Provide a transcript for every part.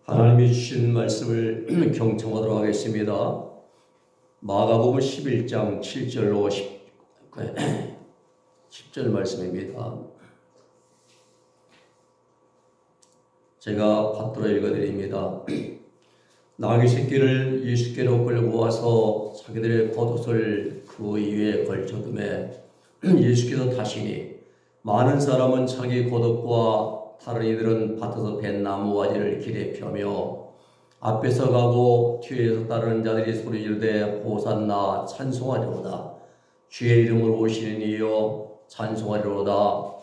하나님이 주신 말씀을 경청하도록 하겠습니다. 마가복음 11장 7절로 10절 말씀입니다. 제가 받들어 읽어드립니다. 나귀 새끼를 예수께로 끌고 와서 자기들의 겉옷을 그 위에 걸쳐두매 예수께서 타시니 많은 사람은 자기 겉옷과 다른 이들은 밭에서 벤 나무가지를 길에 펴며 앞에서 가고 뒤에서 따르는 자들이 소리 지르되 호산나 찬송하리로다. 주의 이름으로 오시는 이여 찬송하리로다.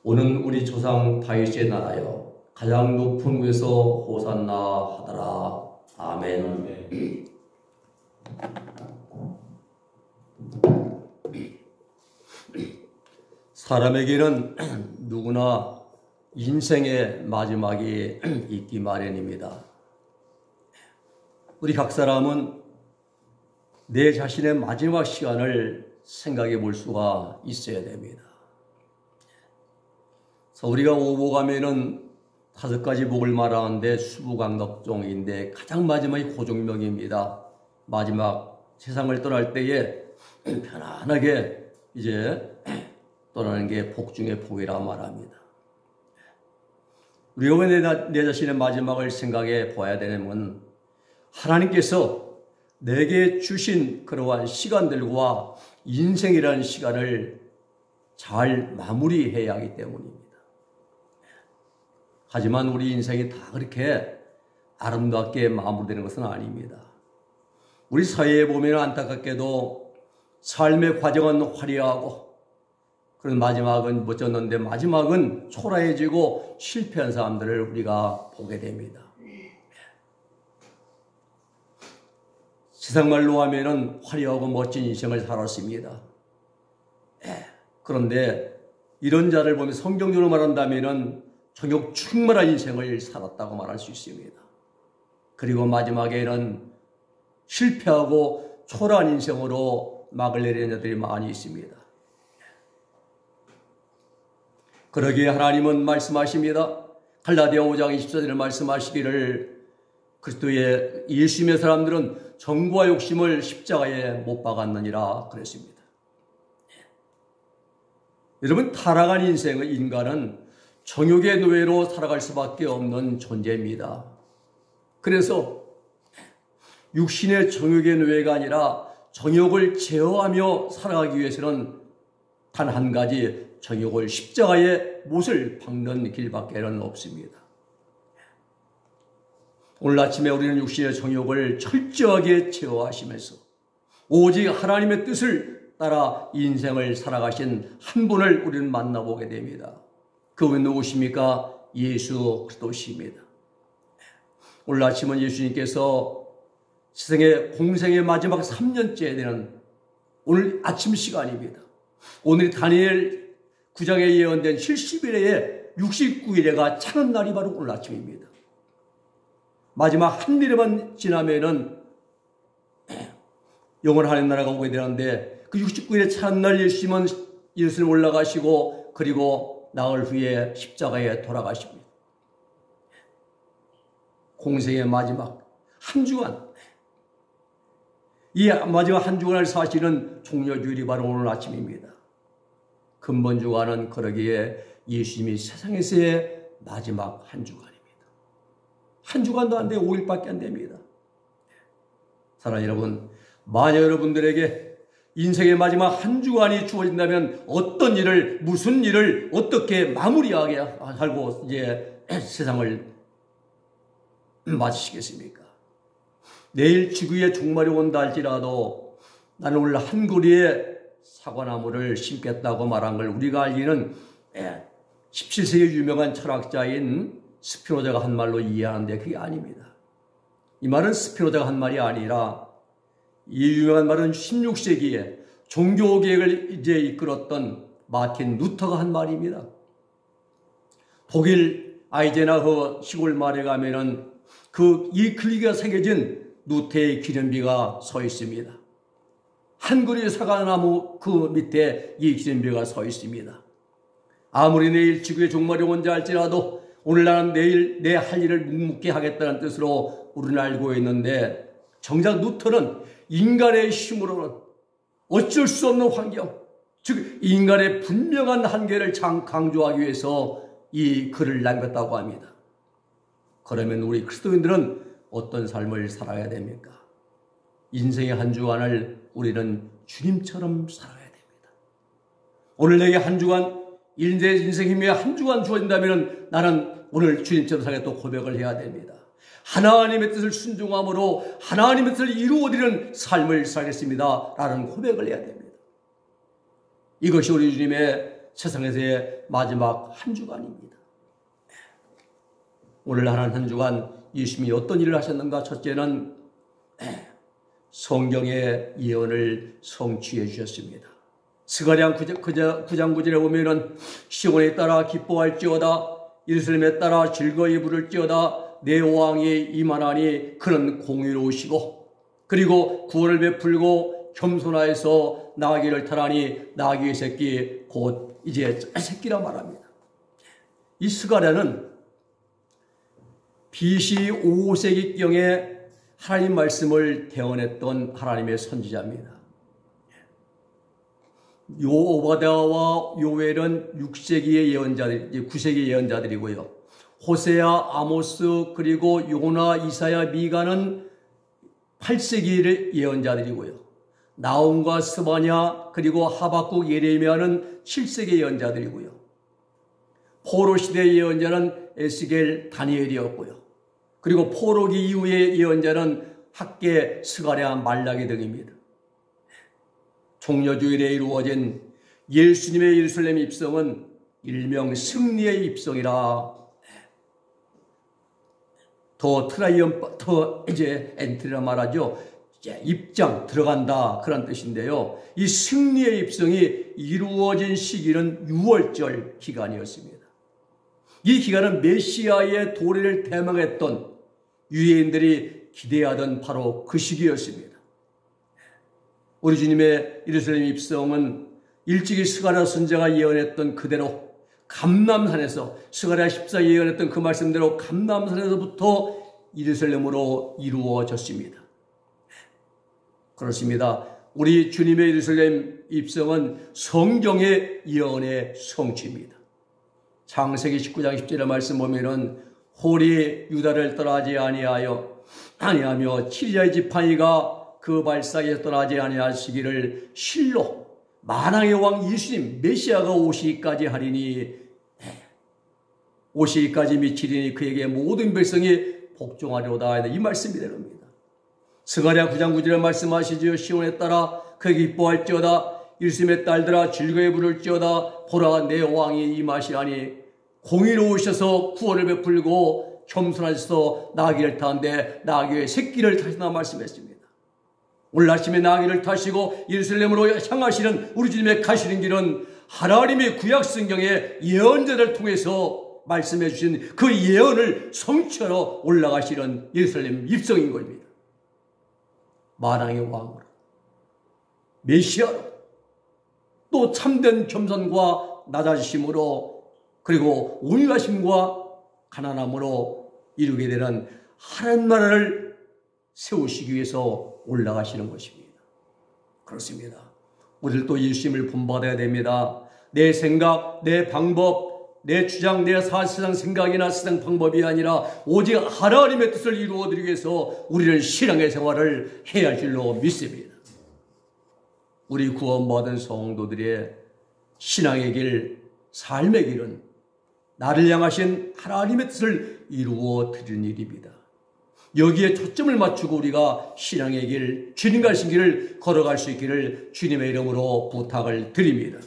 오는 우리 조상 다윗의 나라여 가장 높은 곳에서 호산나 하더라. 아멘. 사람에게는 누구나 인생의 마지막이 있기 마련입니다. 우리 각 사람은 내 자신의 마지막 시간을 생각해 볼 수가 있어야 됩니다. 그래서 우리가 오복하면은 5가지 복을 말하는데 수부강덕종인데 가장 마지막이 고종명입니다. 마지막 세상을 떠날 때에 편안하게 이제 떠나는 게 복 중의 복이라 말합니다. 우리가 왜 내 자신의 마지막을 생각해 봐야 되냐면 하나님께서 내게 주신 그러한 시간들과 인생이라는 시간을 잘 마무리해야 하기 때문입니다. 하지만 우리 인생이 다 그렇게 아름답게 마무리되는 것은 아닙니다. 우리 사회에 보면 안타깝게도 삶의 과정은 화려하고 그런 마지막은 멋졌는데 마지막은 초라해지고 실패한 사람들을 우리가 보게 됩니다. 세상말로 하면은 화려하고 멋진 인생을 살았습니다. 그런데 이런 자를 보면 성경적으로 말한다면은 정욕 충만한 인생을 살았다고 말할 수 있습니다. 그리고 마지막에는 실패하고 초라한 인생으로 막을 내리는 자들이 많이 있습니다. 그러기에 하나님은 말씀하십니다. 갈라디아 5장 24절에 말씀하시기를 그리스도의 예수님의 사람들은 정과 욕심을 십자가에 못 박았느니라 그랬습니다. 여러분, 타락한 인간은 정욕의 노예로 살아갈 수밖에 없는 존재입니다. 그래서 육신의 정욕의 노예가 아니라 정욕을 제어하며 살아가기 위해서는 단 한 가지 정욕을 십자가에 못을 박는 길밖에는 없습니다. 오늘 아침에 우리는 육신의 정욕을 철저하게 제어하시면서 오직 하나님의 뜻을 따라 인생을 살아가신 한 분을 우리는 만나보게 됩니다. 그분은 누구십니까? 예수 그리스도십니다. 오늘 아침은 예수님께서 세상의 공생의 마지막 3년째 되는 오늘 아침 시간입니다. 오늘이 다니엘 9장에 예언된 70일에 69일에가 차는 날이 바로 오늘 아침입니다. 마지막 한 일에만 지나면은 영원한 나라가 오게 되는데 그 69일에 차는 날 예수님은 예루살렘 올라가시고 그리고 나흘 후에 십자가에 돌아가십니다. 공생의 마지막 한 주간, 이 마지막 한 주간을 사시는 종려주일이 바로 오늘 아침입니다. 근본 주간은 그러기에 예수님이 세상에서의 마지막 한 주간입니다. 한 주간도 안 돼요. 5일밖에 안 됩니다. 사랑하는 여러분, 만약 여러분들에게 인생의 마지막 한 주간이 주어진다면 어떤 일을, 무슨 일을 어떻게 마무리하게 하고 이제 세상을 마치시겠습니까? 내일 지구에 종말이 온다 할지라도 나는 오늘 한 그루의 사과나무를 심겠다고 말한 걸 우리가 알기는 17세기 유명한 철학자인 스피노자가 한 말로 이해하는데 그게 아닙니다. 이 말은 스피노자가 한 말이 아니라 이 유명한 말은 16세기에 종교개혁을 이제 이끌었던 마틴 루터가 한 말입니다. 독일 아이젠하워 시골 마을에 가면은 이 글귀가 새겨진 루터의 기념비가 서 있습니다. 한 그루의 사과나무 그 밑에 이 기념비가 서 있습니다. 아무리 내일 지구의 종말이 온다 할지라도 오늘 나는 내일 내 할 일을 묵묵히 하겠다는 뜻으로 우리는 알고 있는데, 정작 루터는 인간의 힘으로는 어쩔 수 없는 환경, 즉 인간의 분명한 한계를 강조하기 위해서 이 글을 남겼다고 합니다. 그러면 우리 그리스도인들은 어떤 삶을 살아야 됩니까? 인생의 한 주간을 우리는 주님처럼 살아야 됩니다. 오늘 내게 한 주간, 인생 힘에 한 주간 주어진다면 나는 오늘 주님처럼 살겠다고 고백을 해야 됩니다. 하나님의 뜻을 순종함으로 하나님의 뜻을 이루어드리는 삶을 살겠습니다 라는 고백을 해야 됩니다. 이것이 우리 주님의 세상에서의 마지막 한 주간입니다. 오늘 한 주간 예수님이 어떤 일을 하셨는가? 첫째는 성경의 예언을 성취해 주셨습니다. 스가랴 9장 9절에 보면은 시온에 따라 기뻐할지어다, 예루살렘에 따라 즐거이 부를지어다, 내 왕이 임하나니 그는 공의로우시고 그리고 구원을 베풀고 겸손하여서 나귀를 타라니 나귀의 새끼 곧 이제 새끼라 말합니다. 이 스가랴는 BC 5세기경에 하나님 말씀을 대언했던 하나님의 선지자입니다. 오바댜와 요엘은 6세기의 예언자들, 9세기의 예언자들이고요. 호세아, 아모스, 그리고 요나, 이사야, 미가는 8세기의 예언자들이고요. 나움과 스바냐, 그리고 하박국, 예레미야는 7세기의 예언자들이고요. 포로 시대의 예언자는 에스겔, 다니엘이었고요. 그리고 포로기 이후의 예언자는 학개, 스가랴, 말라기 등입니다. 종려주일에 이루어진 예수님의 예루살렘 입성은 일명 승리의 입성이라, 더 트라이엄프, 이제 엔트리라 말하죠. 입장, 들어간다, 그런 뜻인데요. 이 승리의 입성이 이루어진 시기는 6월절 기간이었습니다. 이 기간은 메시아의 도래를 대망했던 유대인들이 기대하던 바로 그 시기였습니다. 우리 주님의 예루살렘 입성은 일찍이 스가랴 선지자가 예언했던 그대로 감람산에서, 스가랴 14에 예언했던 그 말씀대로 감람산에서부터 예루살렘으로 이루어졌습니다. 그렇습니다. 우리 주님의 예루살렘 입성은 성경의 예언의 성취입니다. 창세기 19장 10절의 말씀 보면은 홀이 유다를 떠나지 아니하며 시리아의 지팡이가 그 발사기에서 떠나지 아니하시기를 실로 만왕의 왕 예수님 메시아가 오시기까지 하리니, 오시기까지 미치리니 그에게 모든 백성이 복종하리로다, 이 말씀이랍니다. 스가랴 9장 9절에 말씀하시지요. 시온에 따라 그에게 기뻐할지어다, 예루살렘의 딸들아 즐거이 부를지어다, 보라 내 왕이 임하시라니 공의로우셔서 구원을 베풀고 겸손하셔서 나귀를 타는데 나귀의 새끼를 타신다 말씀했습니다. 오늘 아침에 나귀를 타시고 예루살렘으로 향하시는 우리 주님의 가시는 길은 하나님의 구약 성경의 예언자를 통해서 말씀해 주신 그 예언을 성취하러 올라가시는 예루살렘 입성인 겁니다. 만왕의 왕으로, 메시아로, 또 참된 겸손과 낮아지심으로, 그리고 온유하심과 가난함으로 이루게 되는 하나님 나라를 세우시기 위해서 올라가시는 것입니다. 그렇습니다. 우리도 예수님을 본받아야 됩니다. 내 생각, 내 방법, 내 주장, 내 세상 생각이나 세상 방법이 아니라 오직 하나님의 뜻을 이루어드리기 위해서 우리는 신앙의 생활을 해야 할 줄로 믿습니다. 우리 구원받은 성도들의 신앙의 길, 삶의 길은 나를 향하신 하나님의 뜻을 이루어 드리는 일입니다. 여기에 초점을 맞추고 우리가 신앙의 길, 주님 가신 길을 걸어갈 수 있기를 주님의 이름으로 부탁을 드립니다.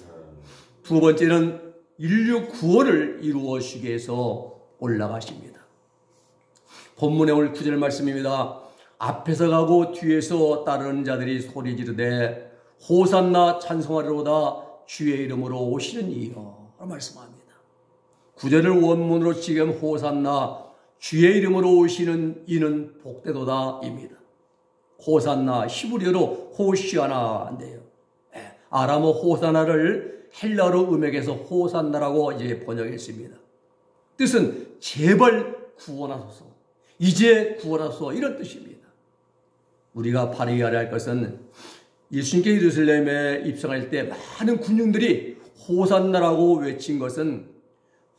두 번째는 인류 구원을 이루어 주시기 위해서 올라가십니다. 본문의 오늘 9절 말씀입니다. 앞에서 가고 뒤에서 따르는 자들이 소리 지르되 호산나 찬송하리로다 주의 이름으로 오시는 이여 말씀합니다. 9절을 원문으로 지금 호산나 주의 이름으로 오시는 이는 복되도다 입니다. 호산나 히브리어로 호시아나인데요. 아람어 호산나를 헬라어로 음역해서 호산나라고 이제 번역했습니다. 뜻은 제발 구원하소서, 이제 구원하소서, 이런 뜻입니다. 우리가 바라야 할 것은 예수님께 예루살렘에 입성할 때 많은 군중들이 호산나라고 외친 것은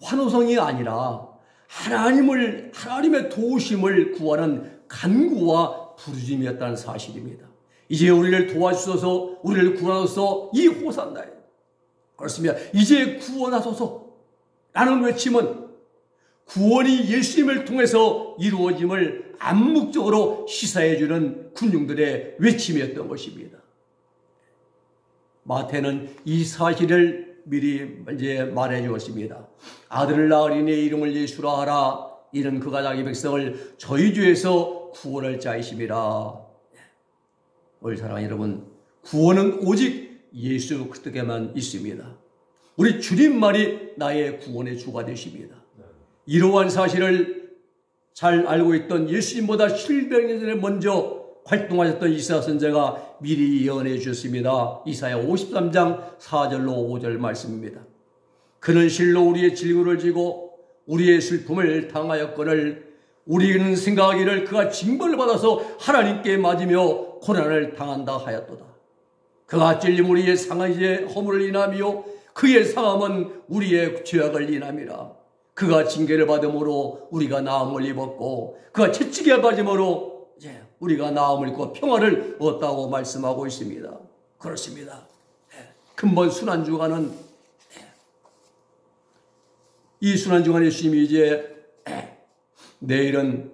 환호성이 아니라 하나님의 도우심을 구하는 간구와 부르짖음이었다는 사실입니다. 이제 우리를 도와주소서, 우리를 구원하소서, 이 호산나예요. 그렇습니다. 이제 구원하소서 라는 외침은 구원이 예수님을 통해서 이루어짐을 암묵적으로 시사해주는 군중들의 외침이었던 것입니다. 마태는 이 사실을 미리 이제 말해 주었습니다. 아들을 낳으리니 이름을 예수라 하라. 이는 그가 자기 백성을 저희 죄에서 구원할 자이심이라. 우리 사랑하는 여러분, 구원은 오직 예수 그리스도께만 있습니다. 우리 주님만이 나의 구원의 주가 되십니다. 이러한 사실을 잘 알고 있던 예수님보다 700년 전에 먼저 활동하셨던 이사야 선지자가 미리 예언해 주셨습니다. 이사야 53장 4절로 5절 말씀입니다. 그는 실로 우리의 질고를 지고 우리의 슬픔을 당하였거늘 우리는 생각하기를 그가 징벌을 받아서 하나님께 맞으며 고난을 당한다 하였도다. 그가 찔림 우리의 상하의 허물을 인하며 그의 상함은 우리의 죄악을 인함이라. 그가 징계를 받음으로 우리가 나음을 입었고 그가 채찍에 맞음으로 우리가 나음을 입고 평화를 얻었다고 말씀하고 있습니다. 그렇습니다. 근본 순환주간은 이 순환주간 예수님이 이제 내일은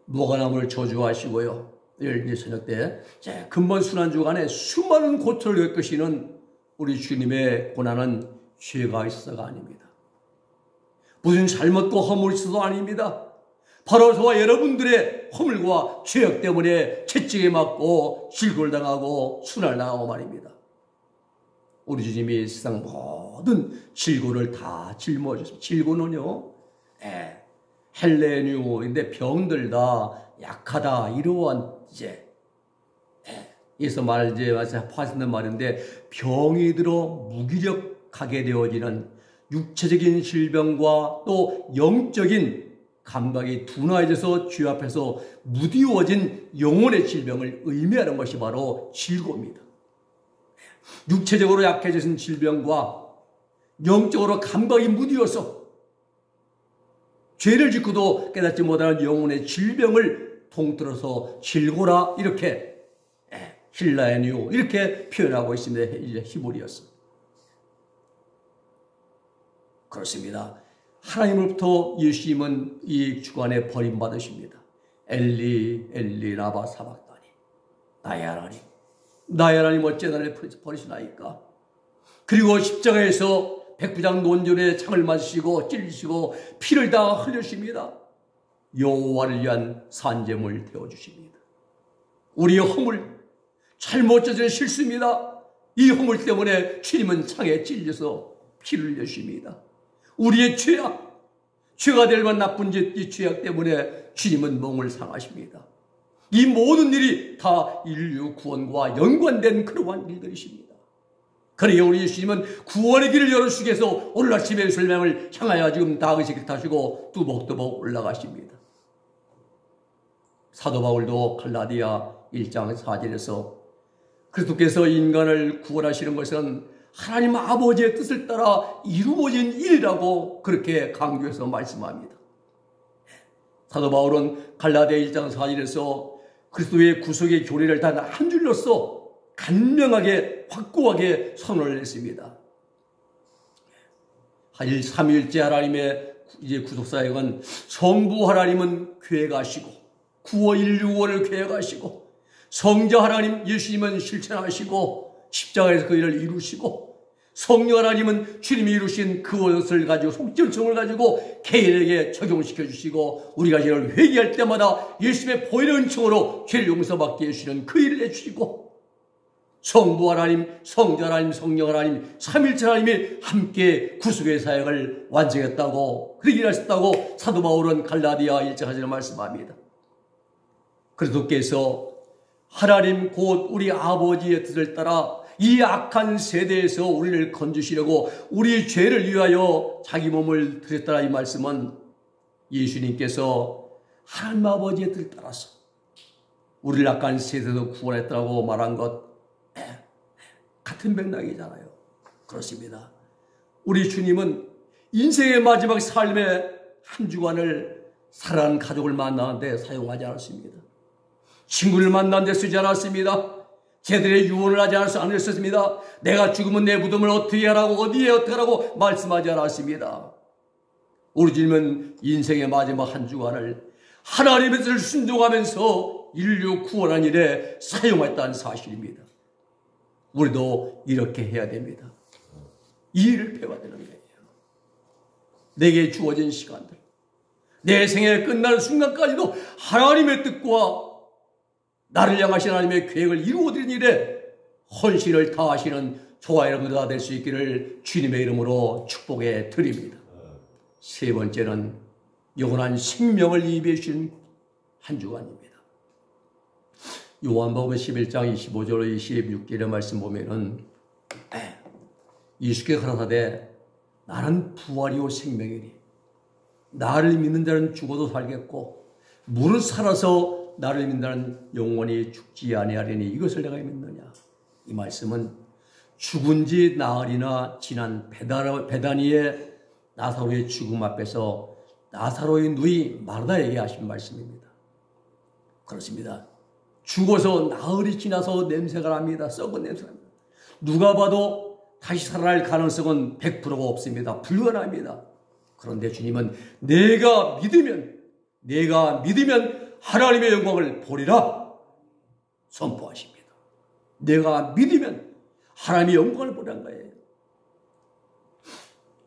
무화과나무를 저주하시고요. 내일 저녁 때 근본 순환주간에 수많은 고초를 겪으시는 우리 주님의 고난은 죄가 있어서가 아닙니다. 무슨 잘못과 허물이 있어서 아닙니다. 바로 저와 여러분들의 허물과 죄악 때문에 채찍에 맞고 질고를 당하고 순환을 당하고 말입니다. 우리 주님이 세상 모든 질고를 다 짊어 주셨습니다. 질고는요, 헬레뉴인데 병들다, 약하다, 이러한 여기서 하시는 말인데 병이 들어 무기력하게 되어지는 육체적인 질병과 또 영적인 감각이 둔화해져서 죄 앞에서 무디워진 영혼의 질병을 의미하는 것이 바로 질고입니다. 육체적으로 약해진 질병과 영적으로 감각이 무디워서 죄를 짓고도 깨닫지 못하는 영혼의 질병을 통틀어서 질고라 이렇게 힐라에뉴 이렇게 표현하고 있습니다. 이제 히브리어서. 그렇습니다. 하나님으로부터 예수님은 이 주간에 버림받으십니다. 엘리 엘리 라바 사박다니, 나의 하나님 어째 나를 버리시나이까. 그리고 십자가에서 백부장 논전에 창을 맞으시고 찔리시고 피를 다 흘리십니다. 여호와를 위한 산재물 되어주십니다. 우리의 허물, 잘못 저지른 실수입니다. 이 허물 때문에 주님은 창에 찔려서 피를 흘리십니다. 우리의 죄악, 죄가 될 만한 나쁜 짓, 이 죄악 때문에 주님은 몸을 상하십니다. 이 모든 일이 다 인류 구원과 연관된 그러한 일들이십니다. 그러기에 우리 예수님은 구원의 길을 열어주시기 위해서 오늘 아침에 예루살렘을 향하여 지금 다윗의 타시고 뚜벅뚜벅 올라가십니다. 사도 바울도 갈라디아 1장 4절에서 그리스도께서 인간을 구원하시는 것은 하나님 아버지의 뜻을 따라 이루어진 일이라고 그렇게 강조해서 말씀합니다. 사도 바울은 갈라디아 1장 4절에서 그리스도의 구속의 교리를 단 한 줄로써 간명하게 확고하게 선언을 했습니다. 삼위일체 하나님의 이제 구속사역은 성부 하나님은 계획하시고 구원 인류 구원을 계획하시고 성자 하나님 예수님은 실천하시고 십자가에서 그 일을 이루시고 성령 하나님은 주님이 이루신 그것을 가지고 속전성을 가지고 개인에게 적용시켜 주시고 우리가 죄를 회개할 때마다 예수님의 보혈의 은총으로 죄를 용서받게 해주시는 그 일을 해주시고 성부 하나님, 성자 하나님, 성령 하나님, 삼일체 하나님이 함께 구속의 사역을 완성했다고 그렇게 일하셨다고 사도 바울은 갈라디아 1장에서 말씀합니다. 그리스도께서 하나님 곧 우리 아버지의 뜻을 따라 이 악한 세대에서 우리를 건지시려고 우리 죄를 위하여 자기 몸을 드렸다라. 이 말씀은 예수님께서 하나님 아버지의 뜻을 따라서 우리를 악한 세대에서 구원했다고 말한 것 같은 맥락이잖아요. 그렇습니다. 우리 주님은 인생의 마지막 삶의 한 주간을 사랑하는 가족을 만나는데 사용하지 않았습니다. 친구를 만나는데 쓰지 않았습니다. 제들의 유언을 하지 않았습니다. 내가 죽으면 내 무덤을 어떻게 하라고 어디에 어떻게 하라고 말씀하지 않았습니다. 우리 주님은 인생의 마지막 한 주간을 하나님의 뜻을 순종하면서 인류 구원한 일에 사용했다는 사실입니다. 우리도 이렇게 해야 됩니다. 이 일을 배워야 되는 거예요. 내게 주어진 시간들, 내 생애 끝나는 순간까지도 하나님의 뜻과 나를 향하신 하나님의 계획을 이루어드리는 일에 헌신을 다하시는 저와 여러분들가 될 수 있기를 주님의 이름으로 축복해 드립니다. 세 번째는 영원한 생명을 예비해 주신 한 주간입니다. 요한복음 11장 25절 26절의 말씀 보면은 예수께서 가라사대 나는 부활이요 생명이니 나를 믿는 자는 죽어도 살겠고 무릇 살아서 나를 믿는 자는 영원히 죽지 아니하리니 이것을 내가 믿느냐. 이 말씀은 죽은 지 나흘이나 지난 베다니의 나사로의 죽음 앞에서 나사로의 누이 마르다에게 하신 말씀입니다. 그렇습니다. 죽어서 나흘이 지나서 냄새가 납니다. 썩은 냄새가 납니다. 누가 봐도 다시 살아날 가능성은 100%가 없습니다. 불가능합니다. 그런데 주님은 내가 믿으면 하나님의 영광을 보리라 선포하십니다. 내가 믿으면 하나님의 영광을 보리라는 거예요.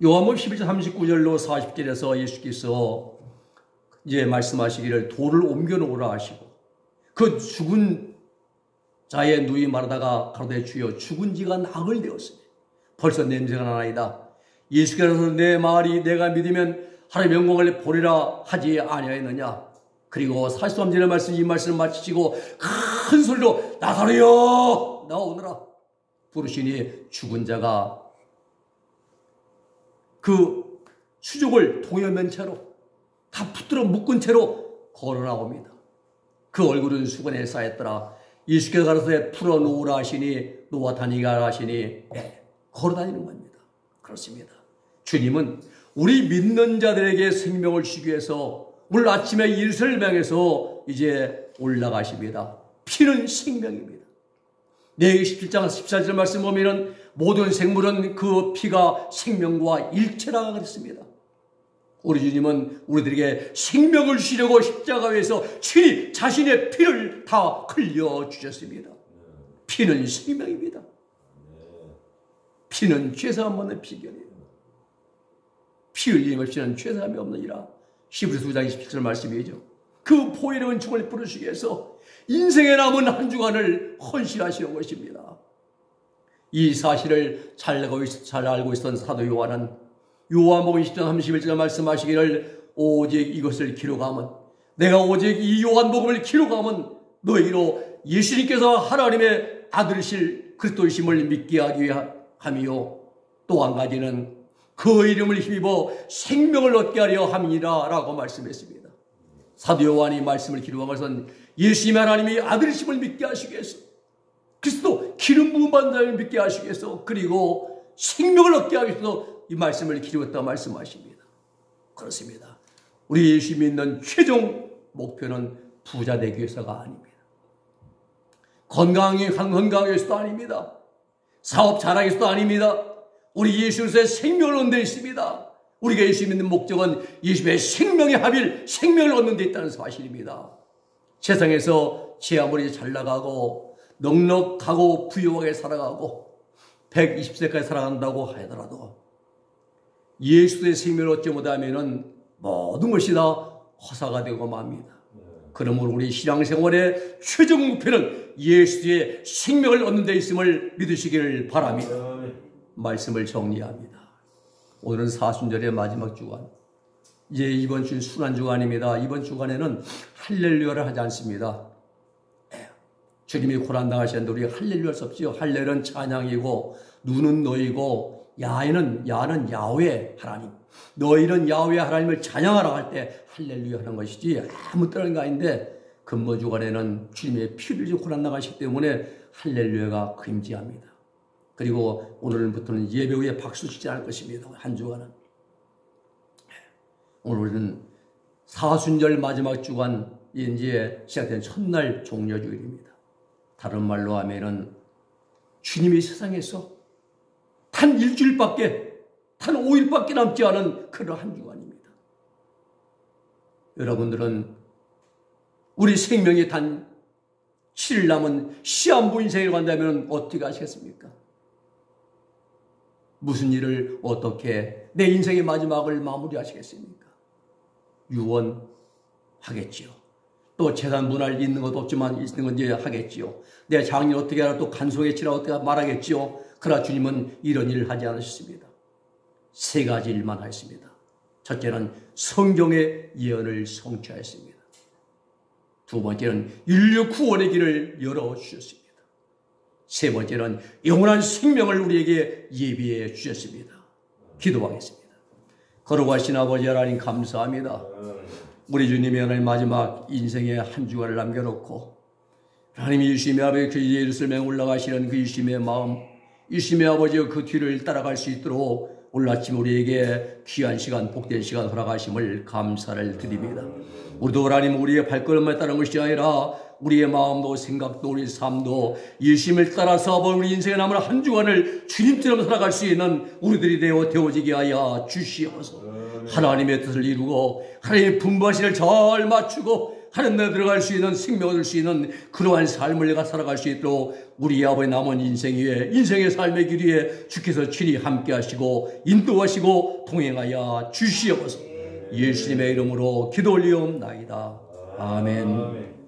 요한복음 11장 39절로 40절에서 예수께서 이제 말씀하시기를 돌을 옮겨놓으라 하시고 그 죽은 자의 누이 마르다가 가로되 주여 죽은 지가 나흘 되었으니 벌써 냄새가 나나이다. 예수께서 내 말이 내가 믿으면 하나님의 영광을 보리라 하지 아니하였느냐. 그리고 43절의 말씀 이 말씀을 마치시고 큰 소리로 나사로여 나오너라 부르시니 죽은 자가 그 수족을 동여맨 채로 다 붙들어 묶은 채로 걸어 나옵니다. 그 얼굴은 수건에 쌓였더라. 예수께서 가라사대 풀어 놓으라 하시니 놓아 다니라 하시니 걸어 다니는 겁니다. 그렇습니다. 주님은 우리 믿는 자들에게 생명을 주기 위해서 오늘 아침에 일을 명해서 이제 올라가십니다. 피는 생명입니다. 레위기 17장 14절 말씀 보면 모든 생물은 그 피가 생명과 일체라고 그랬습니다. 우리 주님은 우리들에게 생명을 주시려고 십자가에서 친히 자신의 피를 다 흘려주셨습니다. 피는 생명입니다. 피는 죄사함 없는 피견이에요. 피 흘림 없이는 죄사함이 없느니라. 히브리서 9장 27절 말씀이죠. 그 보혈의 은총을 부르시기 위해서 인생에 남은 한 주간을 헌신하시는 것입니다. 이 사실을 잘 알고 있었던 사도 요한은 요한복음 20장 31절 말씀하시기를 오직 이것을 기록하면 내가 오직 이 요한복음을 기록하면 너희로 예수님께서 하나님의 아들이실 그리스도이심을 믿게 하기 위함이요 또 한 가지는 그 이름을 힘입어 생명을 얻게 하려 함이니라 라고 말씀했습니다. 사도 요한이 말씀을 기록한 것은 예수님의 하나님의 아들이심을 믿게 하시기 위해서 그리스도 기름 부음 받는 자를 믿게 하시기 위해서 그리고 생명을 얻게 하기 위해서 이 말씀을 기록했다고 말씀하십니다. 그렇습니다. 우리 예수 믿는 최종 목표는 부자 되기 위해서가 아닙니다. 건강하기 위해서도 아닙니다. 사업 잘하기 위해서도 아닙니다. 우리 예수 그리스도의 생명을 얻는 데 있습니다. 우리가 예수 믿는 목적은 예수의 생명의 합일, 생명을 얻는 데 있다는 사실입니다. 세상에서 제 아무리 잘 나가고 넉넉하고 부유하게 살아가고 120세까지 살아간다고 하더라도 예수의 생명을 얻지 못하면 모든 것이 다 허사가 되고 맙니다. 그러므로 우리 신앙생활의 최종 목표는 예수의 생명을 얻는 데 있음을 믿으시기를 바랍니다. 말씀을 정리합니다. 오늘은 사순절의 마지막 주간, 이제 이번 주 순환 주간입니다. 이번 주간에는 할렐루야를 하지 않습니다. 주님이 고난당하셨는데 우리가 할렐루야 할 수 없지요. 할렐은 찬양이고 눈은 너희고 야는 야훼 하나님. 너희는 야훼 하나님을 찬양하라 할 때 할렐루야 하는 것이지 아무 때나 아닌데 근본주간에는 주님의 피를 주고 고난당하시기 때문에 할렐루야가 금지합니다. 그리고 오늘부터는 예배 후에 박수 치지 않을 것입니다. 한 주간은. 오늘은 사순절 마지막 주간 이제 시작된 첫날 종려주일입니다. 다른 말로 하면은 주님이 세상에서 단 일주일밖에, 단 5일밖에 남지 않은 그런 한 주간입니다. 여러분들은 우리 생명이 단 7일 남은 시한부 인생에 간다면 어떻게 하시겠습니까? 무슨 일을 어떻게 내 인생의 마지막을 마무리하시겠습니까? 유언하겠지요. 또 재산 분할 있는 것도 없지만 있는 건지 하겠지요. 내 장인 어떻게 하라 또 간송에 치라 어떻게 말하겠지요. 그러나 주님은 이런 일을 하지 않으셨습니다. 세 가지 일만 하였습니다. 첫째는 성경의 예언을 성취하였습니다. 두 번째는 인류 구원의 길을 열어주셨습니다. 세 번째는 영원한 생명을 우리에게 예비해 주셨습니다. 기도하겠습니다. 거룩하신 아버지 하나님 감사합니다. 우리 주님이 하나님 마지막 인생의 한 주간을 남겨놓고 하나님이 유심히 아버지 그 예루살렘에 올라가시는 그 유심의 마음, 유심히 아버지의 그 뒤를 따라갈 수 있도록 오늘 아침 우리에게 귀한 시간, 복된 시간 허락하심을 감사를 드립니다. 우리도 하나님 우리의 발걸음에 따른 것이 아니라 우리의 마음도 생각도 우리 삶도 예수님을 따라서 우리 인생에 남은 한 주간을 주님처럼 살아갈 수 있는 우리들이 되어지게 하여 주시옵소서. 하나님의 뜻을 이루고 하나님의 분부하시를 잘 맞추고 하나님 나라에 들어갈 수 있는 생명을 얻을 수 있는 그러한 삶을 내가 살아갈 수 있도록 우리 아버지 남은 인생 위에 인생의 삶의 길 위에 주께서 친히 함께 하시고 인도하시고 동행하여 주시옵소서. 예수님의 이름으로 기도 올리옵나이다. 아멘.